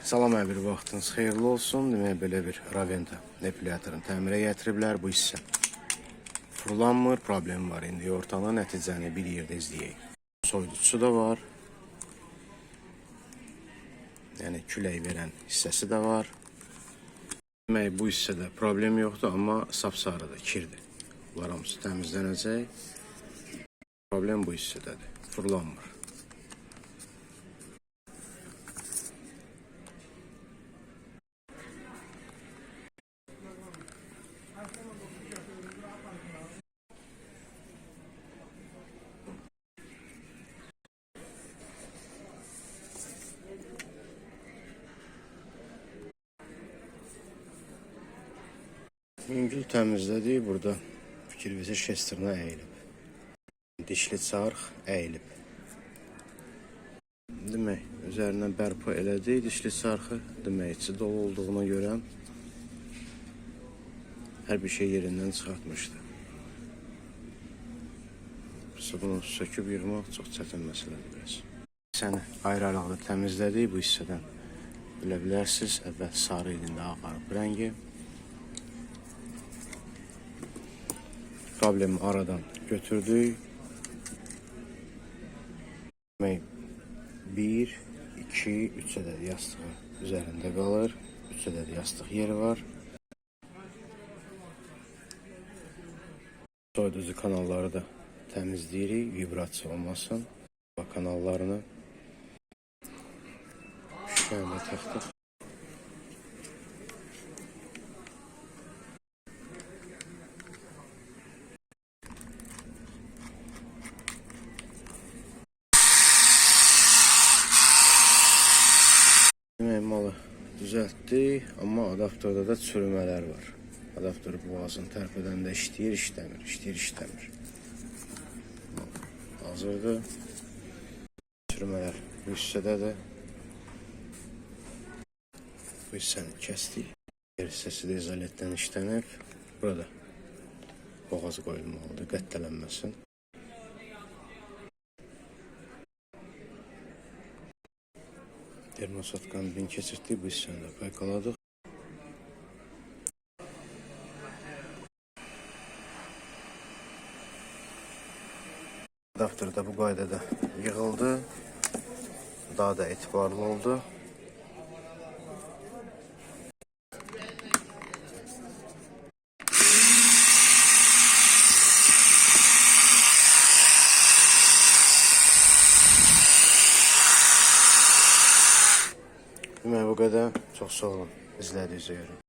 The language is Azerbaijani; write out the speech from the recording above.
Salam hər bir vaxtınız xeyirli olsun. Demək belə bir Raventa epilatorun təmirə gətiriblər. Bu hissə fırlanmır, problem var. İndi ortana nəticəni bir yerdə izləyək. Soyuducusu da var. Yəni külək verən hissəsi də var. Demək bu hissədə problem yoxdur, amma sapsarıdır, kirdir. Bunlar hamısı təmizlənəcək. Problem bu hissədədir, fırlanmır. Yüngül təmizlədik. Burada fikirvizir şestrinə əyilib. Dişli çarx əyilib. Demək, üzərindən bərpa elədik dişli çarxı. Demək, içi dolu olduğuna görə hər bir şey yerindən çıxartmışdı. Bunu söküb yığmaq çox çətin məsələdir biraz. Hissəni ayrı-ayrılıqda təmizlədik bu hissədən. Bilə bilərsiniz, əvvəl sarı idi, ağarıb rəngi. Problemi aradan götürdük. Demək, 1, 2, 3 ədəd yastığı üzərində qalır. 3 ədəd yastıq yeri var. Soyuducu kanalları da təmizləyirik, vibrasiya olmasın. Kanallarını şöyle taxdıq. Malı düzəltdik, amma adaptorda da çürümələr var. Adaptor boğazın tərpədəndə işləyir. Hazırdır. Çürümələr bu hissədədir. Bu hissəni kəsdik. Yer hissəsi də izoletdən işlənib. Burada boğazı qoyulmalıdır, qətlələnməsin. Termosatkanın bin keçirtdik, bu hissəni də payqaladıq. Adapter da bu qaydada yığıldı. Daha da etibarlı oldu. Demək bu qədər. Çox sağ olun izlədiyinizə görə.